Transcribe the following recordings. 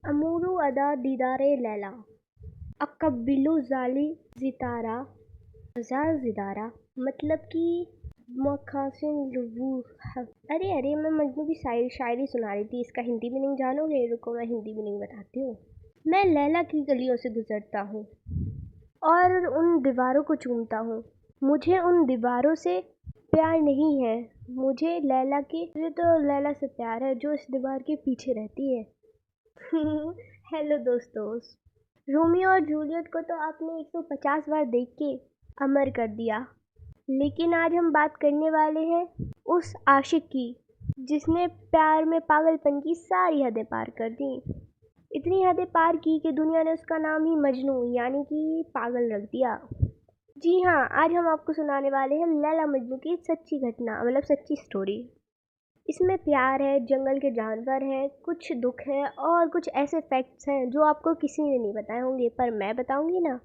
अमूरू अदा दीदारे लैला अकबिलु जाली जितारा जार जिदारा, मतलब कि मखासिन लुबू। अरे अरे, मैं मजनू की शायरी सुना रही थी। इसका हिंदी मीनिंग जानोगे? रुको, मैं हिंदी मीनिंग बताती हूँ। मैं लैला की गलियों से गुजरता हूँ और उन दीवारों को चूमता हूँ। मुझे उन दीवारों से प्यार नहीं है, मुझे तो लैला से प्यार है जो इस दीवार के पीछे रहती है। हेलो दोस्तों, रोमियो और जूलियट को तो आपने 150 बार देख के अमर कर दिया, लेकिन आज हम बात करने वाले हैं उस आशिक की जिसने प्यार में पागलपन की सारी हदें पार कर दी। इतनी हदें पार की कि दुनिया ने उसका नाम ही मजनू यानी कि पागल रख दिया। जी हाँ, आज हम आपको सुनाने वाले हैं लैला मजनू की सच्ची घटना, मतलब सच्ची स्टोरी। इसमें प्यार है, जंगल के जानवर हैं, कुछ दुख है और कुछ ऐसे फैक्ट्स हैं जो आपको किसी ने नहीं बताए होंगे, पर मैं बताऊंगी ना।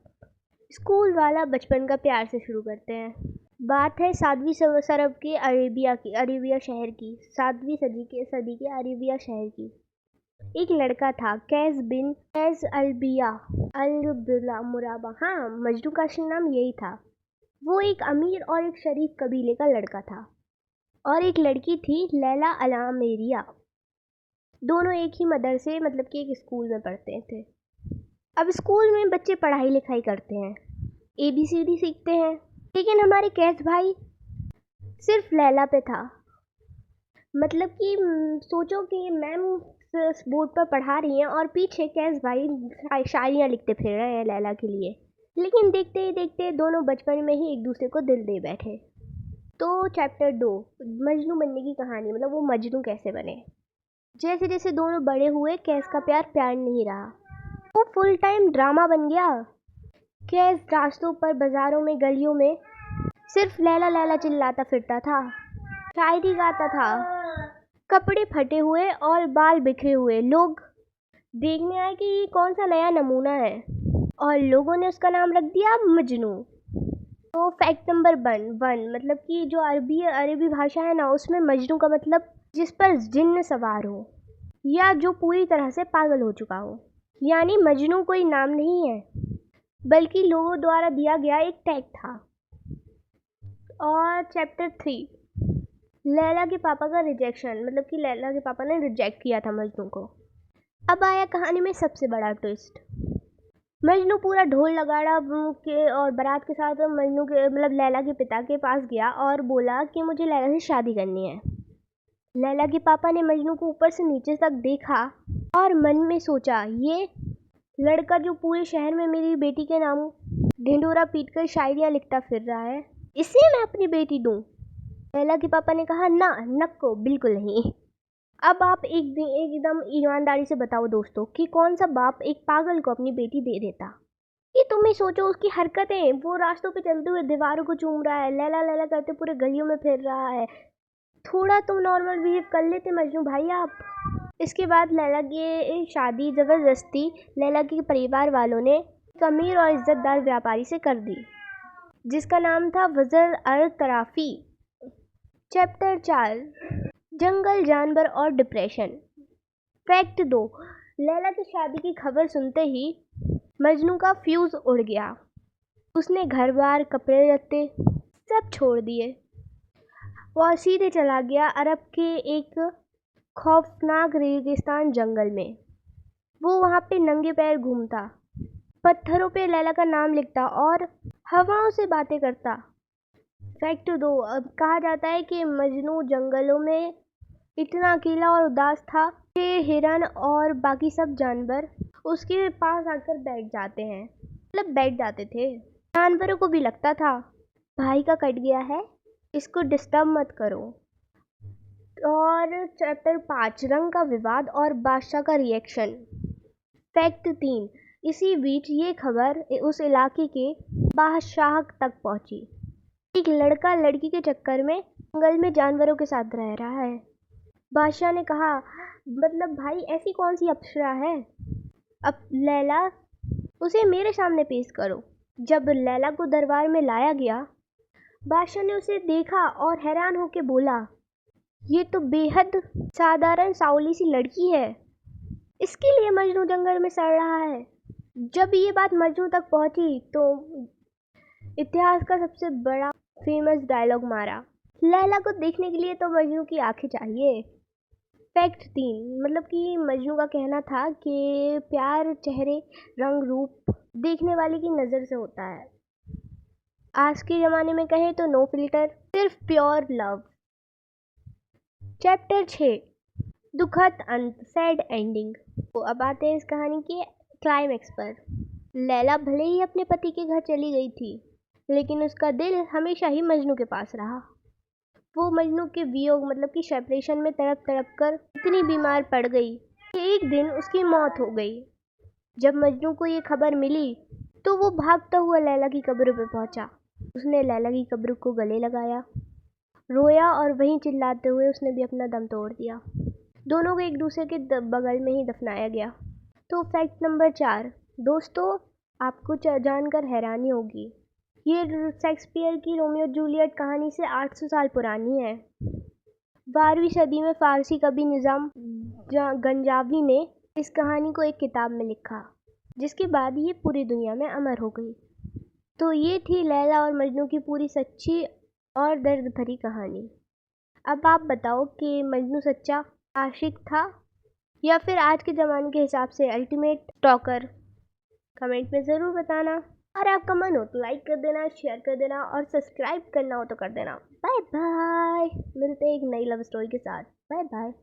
स्कूल वाला बचपन का प्यार से शुरू करते हैं। बात है 7वीं सरब के अरेबिया शहर की। 7वीं सदी के अरेबिया शहर की। एक लड़का था, कैस अल्बिया मुराबा। हाँ, मजनू का असली नाम यही था। वो एक अमीर और एक शरीफ कबीले का लड़का था और एक लड़की थी, लैला अलामेरिया। दोनों एक ही मदरसे, मतलब कि एक स्कूल में पढ़ते थे। अब स्कूल में बच्चे पढ़ाई लिखाई करते हैं, ABCD सीखते हैं, लेकिन हमारे कैस भाई सिर्फ लैला पे था। मतलब कि सोचो कि मैम बोर्ड पर पढ़ा रही हैं और पीछे कैस भाई शायरियाँ लिखते फिर रहे हैं लैला के लिए। लेकिन देखते ही देखते दोनों बचपन में ही एक दूसरे को दिल दे बैठे। तो चैप्टर 2, मजनू बनने की कहानी, मतलब वो मजनू कैसे बने। जैसे जैसे दोनों बड़े हुए, कैस का प्यार नहीं रहा, वो फुल टाइम ड्रामा बन गया। कैस रास्तों पर, बाजारों में, गलियों में सिर्फ लैला लैला चिल्लाता फिरता था, शायरी गाता था। कपड़े फटे हुए और बाल बिखरे हुए, लोग देखने आए कि ये कौन सा नया नमूना है, और लोगों ने उसका नाम रख दिया मजनू। तो फैक्ट नंबर 1, मतलब कि जो अरबी भाषा है ना, उसमें मजनू का मतलब जिस पर जिन्न सवार हो या जो पूरी तरह से पागल हो चुका हो। यानी मजनू कोई नाम नहीं है, बल्कि लोगों द्वारा दिया गया एक टैग था। और चैप्टर 3, लैला के पापा का रिजेक्शन, मतलब कि लैला के पापा ने रिजेक्ट किया था मजनू को। अब आया कहानी में सबसे बड़ा ट्विस्ट। मजनू पूरा ढोल लगाड़ा के और बारात के साथ मजनू के, मतलब लैला के पिता के पास गया और बोला कि मुझे लैला से शादी करनी है। लैला के पापा ने मजनू को ऊपर से नीचे तक देखा और मन में सोचा, ये लड़का जो पूरे शहर में मेरी बेटी के नाम ढिंडोरा पीटकर शायरियाँ लिखता फिर रहा है, इसे मैं अपनी बेटी दूँ? लैला के पापा ने कहा, ना, नको, बिल्कुल नहीं। अब आप एकदम ईमानदारी से बताओ दोस्तों कि कौन सा बाप एक पागल को अपनी बेटी दे देता? ये तुम ही सोचो उसकी हरकतें, वो रास्तों पे चलते हुए दीवारों को चूम रहा है, लैला लैला करते पूरे गलियों में फिर रहा है। थोड़ा तुम नॉर्मल बिहेव कर लेते मजनू भाई आप। इसके बाद लैला की शादी ज़बरदस्ती लैला के परिवार वालों ने एक अमीर और इज्जतदार व्यापारी से कर दी, जिसका नाम था वज़र अल-तराफी। चैप्टर 4, जंगल, जानवर और डिप्रेशन। फैक्ट 2, लैला की शादी की खबर सुनते ही मजनू का फ्यूज़ उड़ गया। उसने घर बार, कपड़े लत्ते सब छोड़ दिए और सीधे चला गया अरब के एक खौफनाक रेगिस्तान जंगल में। वो वहाँ पे नंगे पैर घूमता, पत्थरों पे लैला का नाम लिखता और हवाओं से बातें करता। फैक्ट 2, अब कहा जाता है कि मजनू जंगलों में इतना अकेला और उदास था कि हिरन और बाकी सब जानवर उसके पास आकर बैठ जाते हैं, मतलब बैठ जाते थे। जानवरों को भी लगता था, भाई का कट गया है, इसको डिस्टर्ब मत करो। और चैप्टर 5, रंग का विवाद और बादशाह का रिएक्शन। फैक्ट 3, इसी बीच ये खबर उस इलाके के बादशाह तक पहुंची। एक लड़का लड़की के चक्कर में जंगल में जानवरों के साथ रह रहा है। बादशाह ने कहा, मतलब भाई ऐसी कौन सी अप्सरा है, अब लैला, उसे मेरे सामने पेश करो। जब लैला को दरबार में लाया गया, बादशाह ने उसे देखा और हैरान होकर बोला, ये तो बेहद साधारण सावली सी लड़की है, इसके लिए मजनू जंगल में सड़ रहा है। जब ये बात मजनू तक पहुंची तो इतिहास का सबसे बड़ा फेमस डायलॉग मारा, लैला को देखने के लिए तो मजनू की आंखें चाहिए। फैक्ट 3, मतलब कि मजनू का कहना था कि प्यार चेहरे, रंग, रूप देखने वाले की नज़र से होता है। आज के ज़माने में कहें तो नो फिल्टर, सिर्फ प्योर लव। चैप्टर 6, दुखद अंत, सैड एंडिंग। तो अब आते हैं इस कहानी के क्लाइमैक्स पर। लैला भले ही अपने पति के घर चली गई थी, लेकिन उसका दिल हमेशा ही मजनू के पास रहा। वो मजनू के वियोग मतलब कि सेपरेशन में तड़प तड़प कर इतनी बीमार पड़ गई कि एक दिन उसकी मौत हो गई। जब मजनू को ये खबर मिली तो वो भागता हुआ लैला की कब्र पे पहुंचा। उसने लैला की कब्र को गले लगाया, रोया और वहीं चिल्लाते हुए उसने भी अपना दम तोड़ दिया। दोनों को एक दूसरे के बगल में ही दफनाया गया। तो फैक्ट नंबर 4, दोस्तों आपको जानकर हैरानी होगी, ये शेक्सपियर की रोमियो जूलियट कहानी से 800 साल पुरानी है। 12वीं सदी में फारसी कवि निज़ाम गंजावी ने इस कहानी को एक किताब में लिखा, जिसके बाद ये पूरी दुनिया में अमर हो गई। तो ये थी लैला और मजनू की पूरी सच्ची और दर्द भरी कहानी। अब आप बताओ कि मजनू सच्चा आशिक था या फिर आज के ज़माने के हिसाब से अल्टीमेट स्टॉकर? कमेंट में ज़रूर बताना। और आपका मन हो तो लाइक कर देना, शेयर कर देना और सब्सक्राइब करना हो तो कर देना। बाय बाय, मिलते हैं एक नई लव स्टोरी के साथ। Bye bye.